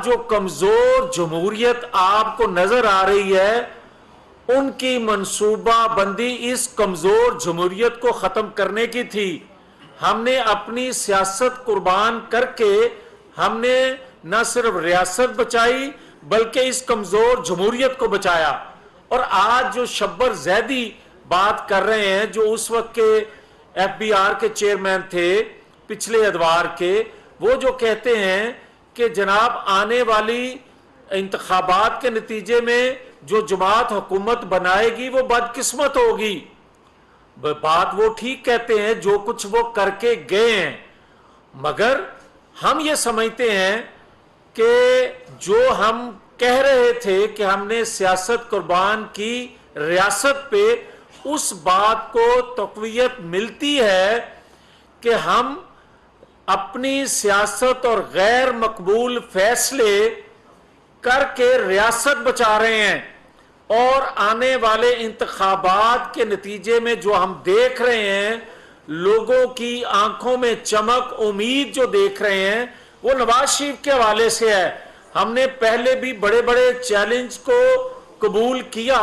جو کمزور جمہوریت آپ کو نظر آ رہی ہے، ان کی منصوبہ بندی اس کمزور جمہوریت کو ختم کرنے کی تھی۔ ہم نے اپنی سیاست قربان کر کے ہم نے نہ صرف ریاست بچائی بلکہ اس کمزور جمہوریت کو بچایا۔ اور آج جو شبر زیدی بات کر رہے ہیں، جو اس وقت کے ایف بی آر کے چیئرمین تھے پچھلے ادوار کے، وہ جو کہتے ہیں کہ جناب آنے والی انتخابات کے نتیجے میں جو جماعت حکومت بنائے گی وہ بدقسمت ہوگی، بات وہ ٹھیک کہتے ہیں، جو کچھ وہ کر کے گئے ہیں، مگر ہم یہ سمجھتے ہیں کہ جو ہم کہہ رہے تھے کہ ہم نے سیاست قربان کی ریاست پہ، اس بات کو تقویت ملتی ہے کہ ہم اپنی سیاست اور غیر مقبول فیصلے کر کے ریاست بچا رہے ہیں، اور آنے والے انتخابات کے نتیجے میں جو ہم دیکھ رہے ہیں، لوگوں کی آنکھوں میں چمک، امید جو دیکھ رہے ہیں، وہ نواز شریف کے حوالے سے ہے۔ ہم نے پہلے بھی بڑے بڑے چیلنج کو قبول کیا۔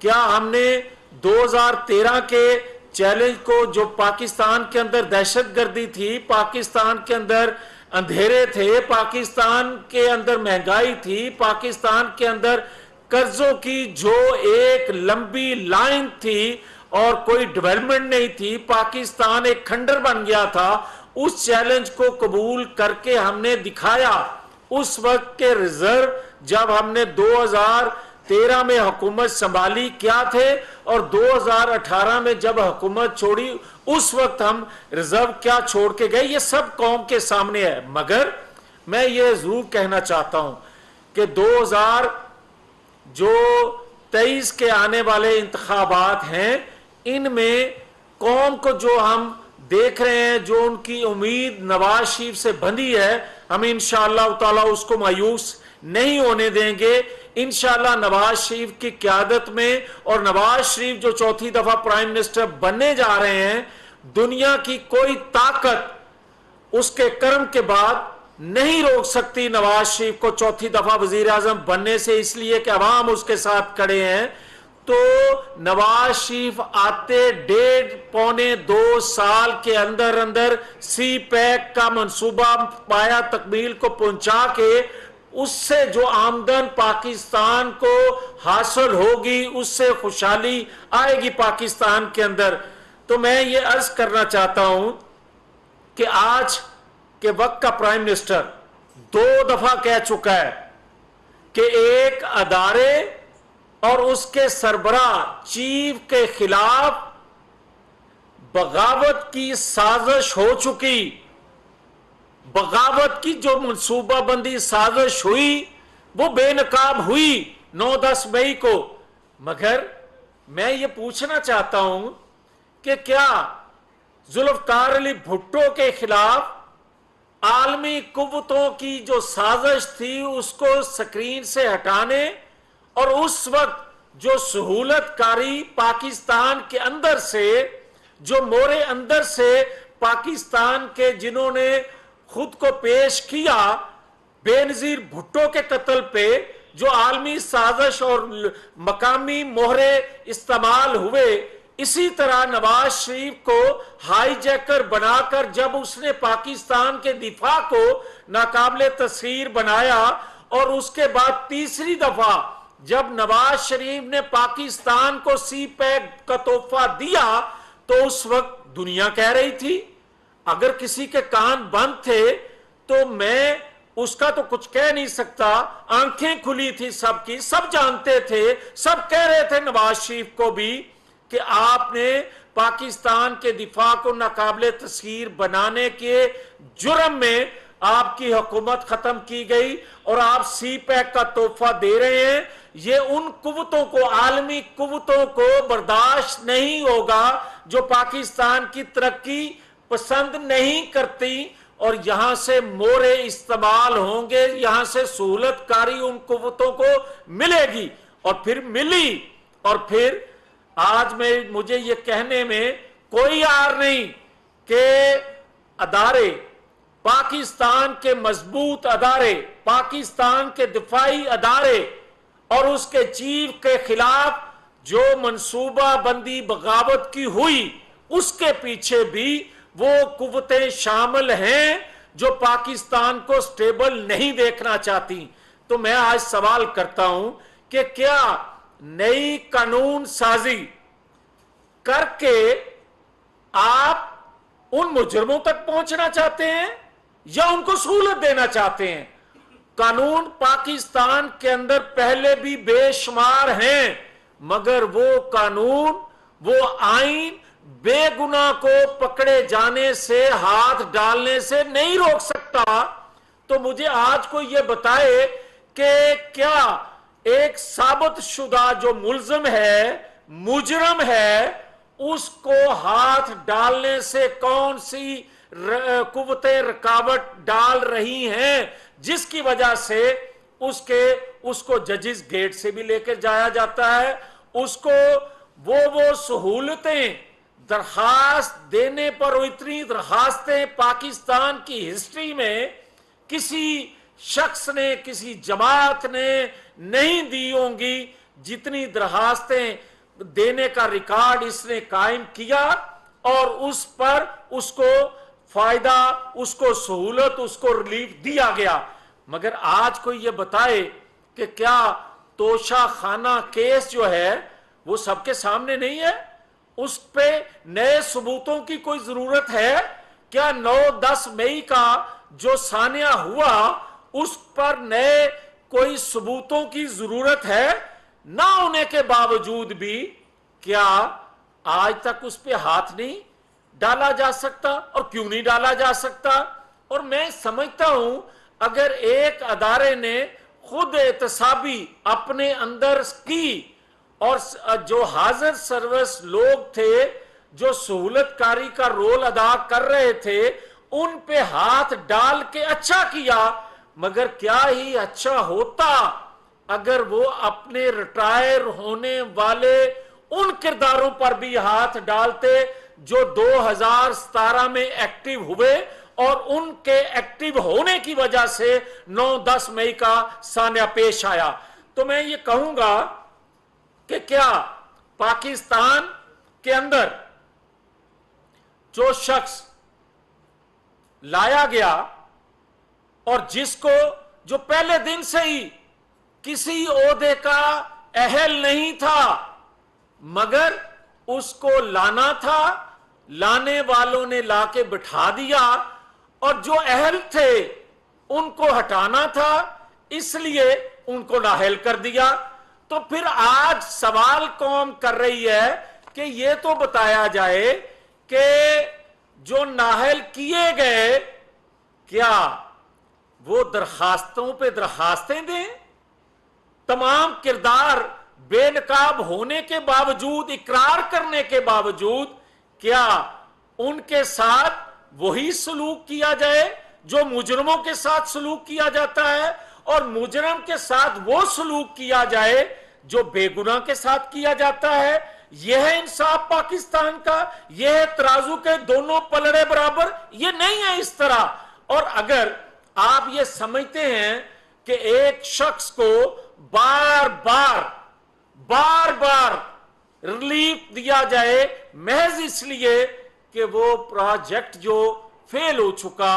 کیا ہم نے 2013 کے چیلنج کو، جو پاکستان کے اندر دہشت گردی تھی، پاکستان کے اندر اندھیرے تھے، پاکستان کے اندر مہنگائی تھی، پاکستان کے اندر قرضوں کی جو ایک لمبی لائن تھی اور کوئی ڈیولپمنٹ نہیں تھی، پاکستان ایک کھنڈر بن گیا تھا، اس چیلنج کو قبول کر کے ہم نے دکھایا۔ اس وقت کے ریزرو جب ہم نے 2013 میں حکومت سنبھالی کیا تھے، اور 2018 میں جب حکومت چھوڑی اس وقت ہم ریزرو کیا چھوڑ کے گئے، یہ سب قوم کے سامنے ہے۔ مگر میں یہ ضرور کہنا چاہتا ہوں کہ 2023 کے آنے والے انتخابات ہیں، ان میں قوم کو جو ہم دیکھ رہے ہیں، جو ان کی امید نواز شریف سے بندھی ہے، ہم انشاءاللہ تعالیٰ اس کو مایوس نہیں ہونے دیں گے۔ انشاءاللہ نواز شریف کی قیادت میں، اور نواز شریف جو چوتھی دفعہ پرائم منسٹر بننے جا رہے ہیں، دنیا کی کوئی طاقت اس کے کرم کے بعد نہیں روک سکتی نواز شریف کو چوتھی دفعہ وزیر اعظم بننے سے، اس لیے کہ عوام اس کے ساتھ کھڑے ہیں۔ تو نواز شریف آتے 1.5-2 سال کے اندر اندر سی پیک کا منصوبہ پایا تکمیل کو پہنچا کے، اس سے جو آمدن پاکستان کو حاصل ہوگی، اس سے خوشحالی آئے گی پاکستان کے اندر۔ تو میں یہ عرض کرنا چاہتا ہوں کہ آج کے وقت کا پرائم منسٹر 2 دفعہ کہہ چکا ہے کہ ایک ادارے اور اس کے سربراہ چیف کے خلاف بغاوت کی سازش ہو چکی۔ بغاوت کی جو منصوبہ بندی سازش ہوئی وہ بے نقاب ہوئی 9-10 مئی کو۔ مگر میں یہ پوچھنا چاہتا ہوں کہ کیا ذوالفقار علی بھٹو کے خلاف عالمی قوتوں کی جو سازش تھی اس کو سکرین سے ہٹانے، اور اس وقت جو سہولت کاری پاکستان کے اندر سے، جو مورے اندر سے پاکستان کے جنہوں نے خود کو پیش کیا بے نظیر بھٹو کے قتل پہ، جو عالمی سازش اور مقامی مہرے استعمال ہوئے، اسی طرح نواز شریف کو ہائی جیکر بنا کر جب اس نے پاکستان کے دفاع کو ناقابل تسخیر بنایا، اور اس کے بعد تیسری دفعہ جب نواز شریف نے پاکستان کو سی پیک کا تحفہ دیا، تو اس وقت دنیا کہہ رہی تھی، اگر کسی کے کان بند تھے تو میں اس کا تو کچھ کہہ نہیں سکتا، آنکھیں کھلی تھی سب کی، سب جانتے تھے، سب کہہ رہے تھے نواز شریف کو بھی کہ آپ نے پاکستان کے دفاع کو ناقابل تسخیر بنانے کے جرم میں آپ کی حکومت ختم کی گئی، اور آپ سی پیک کا تحفہ دے رہے ہیں۔ یہ ان قوتوں کو، عالمی قوتوں کو برداشت نہیں ہوگا جو پاکستان کی ترقی پسند نہیں کرتی، اور یہاں سے مورے استعمال ہوں گے، یہاں سے سہولت کاری ان قوتوں کو ملے گی، اور پھر ملی، اور پھر آج مجھے یہ کہنے میں کوئی عار نہیں کہ ادارے پاکستان کے مضبوط ادارے، پاکستان کے دفاعی ادارے اور اس کے چیف کے خلاف جو منصوبہ بندی بغاوت کی ہوئی، اس کے پیچھے بھی وہ قوتیں شامل ہیں جو پاکستان کو سٹیبل نہیں دیکھنا چاہتی۔ تو میں آج سوال کرتا ہوں کہ کیا نئی قانون سازی کر کے آپ ان مجرموں تک پہنچنا چاہتے ہیں یا ان کو سہولت دینا چاہتے ہیں؟ قانون پاکستان کے اندر پہلے بھی بے شمار ہیں، مگر وہ قانون، وہ آئین بے گناہ کو پکڑے جانے سے، ہاتھ ڈالنے سے نہیں روک سکتا۔ تو مجھے آج کو یہ بتائے کہ کیا ایک ثابت شدہ جو ملزم ہے، مجرم ہے، اس کو ہاتھ ڈالنے سے کون سی قوتیں رکاوٹ ڈال رہی ہیں جس کی وجہ سے اس کو ججز گیٹ سے بھی لے کے جایا جاتا ہے، اس کو وہ سہولتیں درخواست دینے پر، اتنی درخواستیں پاکستان کی ہسٹری میں کسی شخص نے، کسی جماعت نے نہیں دی ہوں گی جتنی درخواستیں دینے کا ریکارڈ اس نے قائم کیا، اور اس پر اس کو فائدہ، اس کو سہولت، اس کو ریلیف دیا گیا۔ مگر آج کوئی یہ بتائے کہ کیا توشہ خانہ کیس جو ہے وہ سب کے سامنے نہیں ہے؟ اس پہ نئے ثبوتوں کی کوئی ضرورت ہے کیا؟ 9-10 مئی کا جو سانحہ ہوا اس پر نئے کوئی ثبوتوں کی ضرورت ہے؟ نہ ہونے کے باوجود بھی کیا آج تک اس پہ ہاتھ نہیں ڈالا جا سکتا؟ اور کیوں نہیں ڈالا جا سکتا؟ اور میں سمجھتا ہوں اگر ایک ادارے نے خود احتسابی اپنے اندر کی، اور جو حاضر سروس لوگ تھے جو سہولت کاری کا رول ادا کر رہے تھے، ان پہ ہاتھ ڈال کے اچھا کیا، مگر کیا ہی اچھا ہوتا اگر وہ اپنے ریٹائر ہونے والے ان کرداروں پر بھی ہاتھ ڈالتے جو 2017 میں ایکٹیو ہوئے، اور ان کے ایکٹیو ہونے کی وجہ سے 9-10 مئی کا سانحہ پیش آیا۔ تو میں یہ کہوں گا کہ کیا پاکستان کے اندر جو شخص لایا گیا اور جس کو جو پہلے دن سے ہی کسی عہدے کا اہل نہیں تھا، مگر اس کو لانا تھا، لانے والوں نے لا کے بٹھا دیا، اور جو اہل تھے ان کو ہٹانا تھا، اس لیے ان کو نااہل کر دیا۔ تو پھر آج سوال قوم کر رہی ہے کہ یہ تو بتایا جائے کہ جو نااہل کیے گئے کیا وہ درخواستوں پہ درخواستیں دیں؟ تمام کردار بے نقاب ہونے کے باوجود، اقرار کرنے کے باوجود، کیا ان کے ساتھ وہی سلوک کیا جائے جو مجرموں کے ساتھ سلوک کیا جاتا ہے، اور مجرم کے ساتھ وہ سلوک کیا جائے جو بے گناہ کے ساتھ کیا جاتا ہے؟ یہ ہے انصاف پاکستان کا؟ یہ ہے ترازو کے دونوں پلڑے برابر؟ یہ نہیں ہے اس طرح۔ اور اگر آپ یہ سمجھتے ہیں کہ ایک شخص کو بار بار ریلیف دیا جائے محض اس لیے کہ وہ پروجیکٹ جو فیل ہو چکا،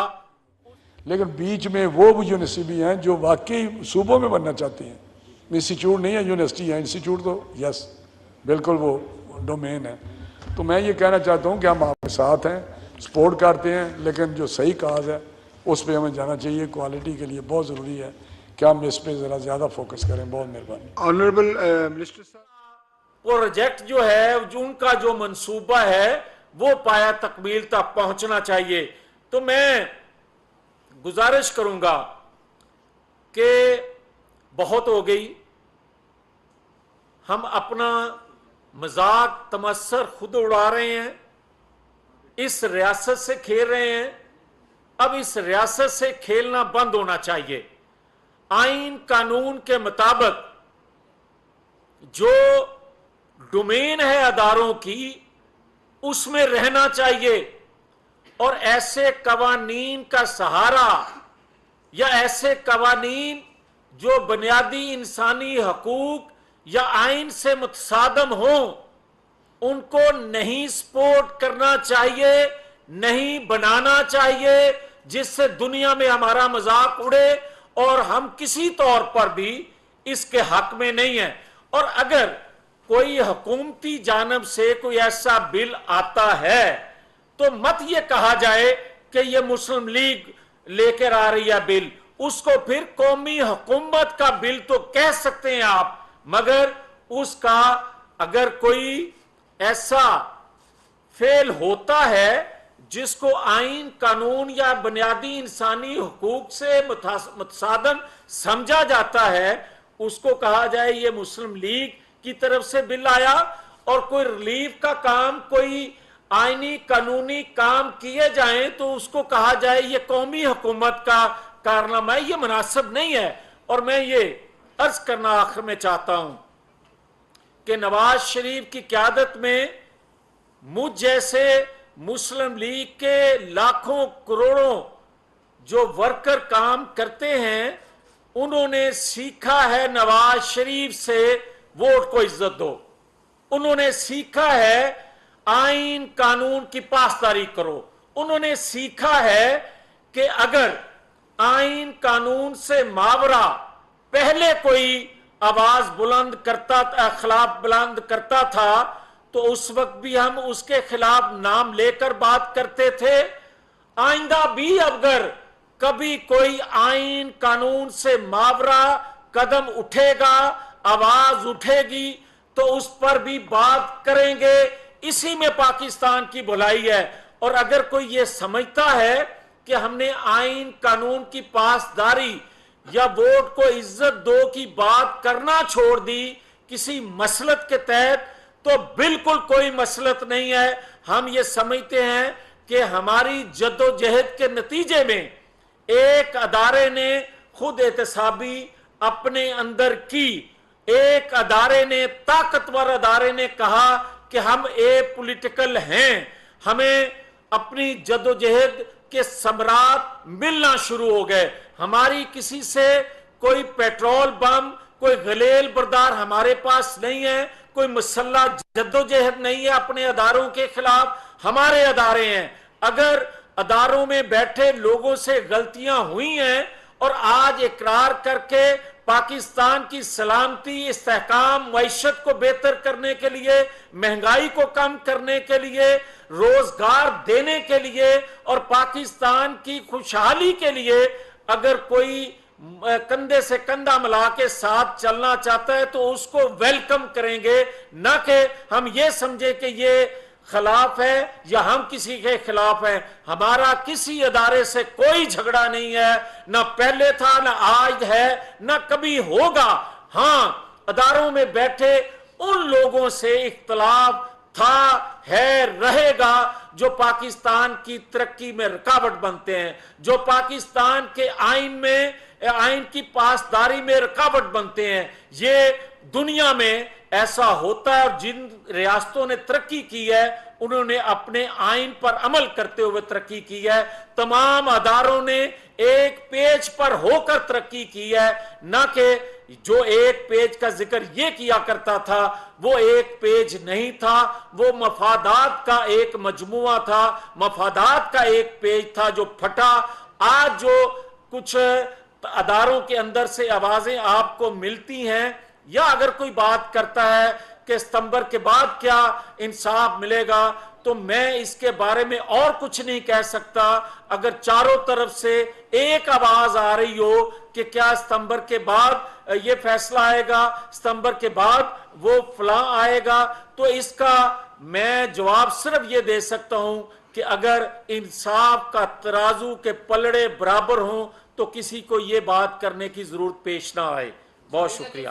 لیکن بیچ میں وہ یونیورسٹی بھی ہیں جو واقعی صوبوں میں بننا چاہتی ہیں، انسٹیٹیوٹ نہیں ہے، یونیورسٹی ہے۔ انسٹیٹیوٹ تو یس بالکل وہ ڈومین ہے۔ تو میں یہ کہنا چاہتا ہوں کہ ہم آپ کے ساتھ ہیں، سپورٹ کرتے ہیں، لیکن جو صحیح کاز ہے اس پہ ہمیں جانا چاہیے۔ کوالٹی کے لیے بہت ضروری ہے کہ ہم اس پہ ذرا زیادہ فوکس کریں۔ بہت مہربانی۔ آنریبل منسٹر صاحب، پروجیکٹ جو ہے ان کا جو منصوبہ ہے وہ پایا تکمیل تک پہنچنا چاہیے۔ تو میں گزارش کروں گا کہ بہت ہو گئی، ہم اپنا مذاق تمسخر خود اڑا رہے ہیں، اس ریاست سے کھیل رہے ہیں۔ اب اس ریاست سے کھیلنا بند ہونا چاہیے۔ آئین قانون کے مطابق جو ڈومین ہے اداروں کی، اس میں رہنا چاہیے۔ اور ایسے قوانین کا سہارا یا ایسے قوانین جو بنیادی انسانی حقوق یا آئین سے متصادم ہوں ان کو نہیں سپورٹ کرنا چاہیے، نہیں بنانا چاہیے، جس سے دنیا میں ہمارا مذاق اڑے اور ہم کسی طور پر بھی اس کے حق میں نہیں ہیں۔ اور اگر کوئی حکومتی جانب سے کوئی ایسا بل آتا ہے تو مت یہ کہا جائے کہ یہ مسلم لیگ لے کر آ رہی ہے بل، اس کو پھر قومی حکومت کا بل تو کہہ سکتے ہیں آپ، مگر اس کا اگر کوئی ایسا فعل ہوتا ہے جس کو آئین، قانون یا بنیادی انسانی حقوق سے متصادم سمجھا جاتا ہے، اس کو کہا جائے یہ مسلم لیگ کی طرف سے بل آیا۔ اور کوئی ریلیف کا کام، کوئی آئینی قانونی کام کیے جائیں تو اس کو کہا جائے یہ قومی حکومت کا کارنامہ ہے، یہ مناسب نہیں ہے۔ اور میں یہ عرض کرنا آخر میں چاہتا ہوں کہ نواز شریف کی قیادت میں مجھ جیسے مسلم لیگ کے لاکھوں کروڑوں جو ورکر کام کرتے ہیں، انہوں نے سیکھا ہے نواز شریف سے ووٹ کو عزت دو، انہوں نے سیکھا ہے آئین قانون کی پاسداری کرو، انہوں نے سیکھا ہے کہ اگر آئین قانون سے ماورا پہلے کوئی آواز بلند کرتا، خلاف بلند کرتا تھا تو اس وقت بھی ہم اس کے خلاف نام لے کر بات کرتے تھے۔ آئندہ بھی اگر کبھی کوئی آئین قانون سے ماورا قدم اٹھے گا، آواز اٹھے گی تو اس پر بھی بات کریں گے، اسی میں پاکستان کی بھلائی ہے۔ اور اگر کوئی یہ سمجھتا ہے کہ ہم نے آئین قانون کی پاسداری یا ووٹ کو عزت دو کی بات کرنا چھوڑ دی کسی مسلط کے تحت، تو بالکل کوئی مسلط نہیں ہے۔ ہم یہ سمجھتے ہیں کہ ہماری جد و جہد کے نتیجے میں ایک ادارے نے خود احتسابی اپنے اندر کی، ایک ادارے نے، طاقتور ادارے نے کہا کہ ہم پولیٹیکل ہیں، ہمیں اپنی جد و جہد کے ثمرات ملنا شروع ہو گئے، ہماری کسی سے کوئی پیٹرول بم، کوئی غلیل بردار ہمارے پاس نہیں ہے، کوئی مسلح جد و جہد نہیں ہے اپنے اداروں کے خلاف، ہمارے ادارے ہیں۔ اگر اداروں میں بیٹھے لوگوں سے غلطیاں ہوئی ہیں اور آج اقرار کر کے پاکستان کی سلامتی، استحکام، معیشت کو بہتر کرنے کے لیے، مہنگائی کو کم کرنے کے لیے، روزگار دینے کے لیے اور پاکستان کی خوشحالی کے لیے اگر کوئی کندھے سے کندھا ملا کے ساتھ چلنا چاہتا ہے تو اس کو ویلکم کریں گے، نہ کہ ہم یہ سمجھے کہ یہ خلاف ہے یا ہم کسی کے خلاف ہیں۔ ہمارا کسی ادارے سے کوئی جھگڑا نہیں ہے، نہ پہلے تھا، نہ آج ہے، نہ کبھی ہوگا۔ ہاں، اداروں میں بیٹھے ان لوگوں سے اختلاف تھا، ہے، رہے گا جو پاکستان کی ترقی میں رکاوٹ بنتے ہیں، جو پاکستان کے آئین کی پاسداری میں رکاوٹ بنتے ہیں۔ یہ دنیا میں ایسا ہوتا ہے، اور جن ریاستوں نے ترقی کی ہے انہوں نے اپنے آئین پر عمل کرتے ہوئے ترقی کی ہے۔ تمام اداروں نے ایک پیج پر ہو کر ترقی کی ہے، نہ کہ جو ایک پیج کا ذکر یہ کیا کرتا تھا وہ ایک پیج نہیں تھا، وہ مفادات کا ایک مجموعہ تھا، مفادات کا ایک پیج تھا جو پھٹا۔ آج جو کچھ اداروں کے اندر سے آوازیں آپ کو ملتی ہیں، یا اگر کوئی بات کرتا ہے کہ ستمبر کے بعد کیا انصاف ملے گا، تو میں اس کے بارے میں اور کچھ نہیں کہہ سکتا۔ اگر چاروں طرف سے ایک آواز آ رہی ہو کہ کیا ستمبر کے بعد یہ فیصلہ آئے گا، ستمبر کے بعد وہ فلاں آئے گا، تو اس کا میں جواب صرف یہ دے سکتا ہوں کہ اگر انصاف کا ترازو کے پلڑے برابر ہوں تو کسی کو یہ بات کرنے کی ضرورت پیش نہ آئے۔ بہت شکریہ۔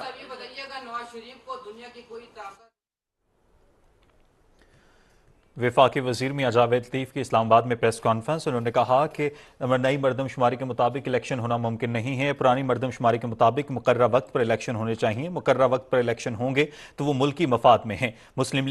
وفاقی وزیر میاں جاوید لطیف کی اسلام آباد میں پریس کانفرنس، انہوں نے کہا کہ نئی مردم شماری کے مطابق الیکشن ہونا ممکن نہیں ہے، پرانی مردم شماری کے مطابق مقررہ وقت پر الیکشن ہونے چاہیے، مقررہ وقت پر الیکشن ہوں گے تو وہ ملکی مفاد میں ہیں۔ مسلم